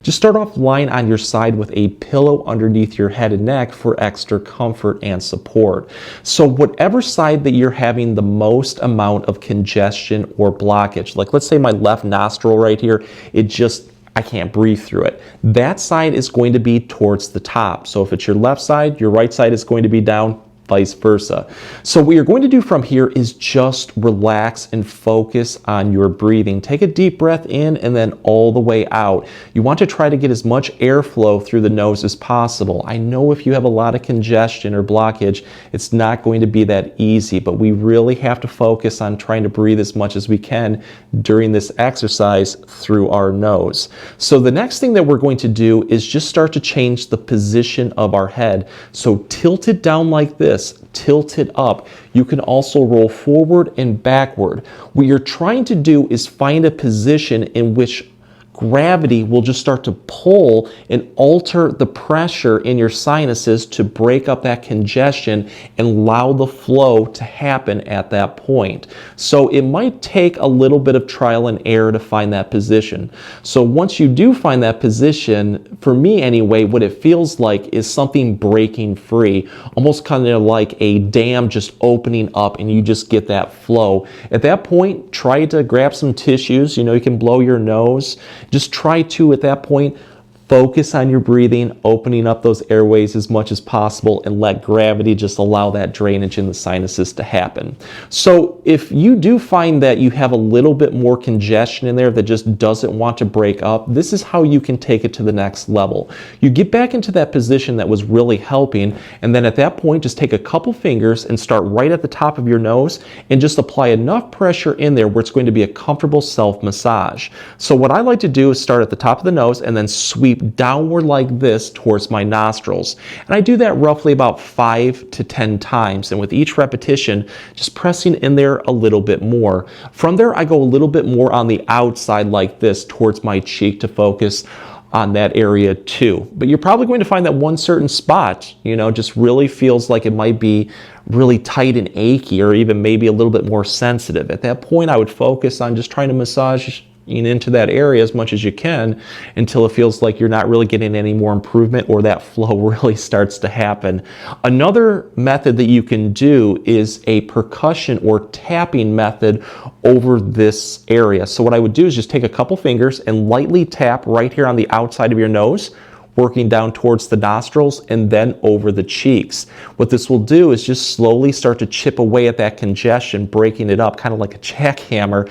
Just start off lying on your side with a pillow underneath your head and neck for extra comfort and support. So whatever side that you're having the most amount of congestion or blockage, like let's say my left nostril right here, I can't breathe through it. That side is going to be towards the top. So if it's your left side, your right side is going to be down, vice versa. So what you're going to do from here is just relax and focus on your breathing. Take a deep breath in and then all the way out. You want to try to get as much airflow through the nose as possible. I know if you have a lot of congestion or blockage, it's not going to be that easy, but we really have to focus on trying to breathe as much as we can during this exercise through our nose. So the next thing that we're going to do is just start to change the position of our head. So tilt it down like this. Tilt it up. You can also roll forward and backward. What you're trying to do is find a position in which gravity will just start to pull and alter the pressure in your sinuses to break up that congestion and allow the flow to happen at that point. So it might take a little bit of trial and error to find that position. So once you do find that position, for me anyway, what it feels like is something breaking free, almost kind of like a dam just opening up and you just get that flow. At that point, try to grab some tissues. You know, you can blow your nose. Just try to, at that point, focus on your breathing, opening up those airways as much as possible, and let gravity just allow that drainage in the sinuses to happen. So if you do find that you have a little bit more congestion in there that just doesn't want to break up, this is how you can take it to the next level. You get back into that position that was really helping, and then at that point, just take a couple fingers and start right at the top of your nose and just apply enough pressure in there where it's going to be a comfortable self-massage. So what I like to do is start at the top of the nose and then sweep downward like this towards my nostrils. And I do that roughly about 5 to 10 times. And with each repetition, just pressing in there a little bit more. From there, I go a little bit more on the outside like this towards my cheek to focus on that area too. But you're probably going to find that one certain spot, you know, just really feels like it might be really tight and achy or even maybe a little bit more sensitive. At that point, I would focus on just trying to massage into that area as much as you can until it feels like you're not really getting any more improvement or that flow really starts to happen. Another method that you can do is a percussion or tapping method over this area. So what I would do is just take a couple fingers and lightly tap right here on the outside of your nose, working down towards the nostrils and then over the cheeks. What this will do is just slowly start to chip away at that congestion, breaking it up kind of like a jackhammer.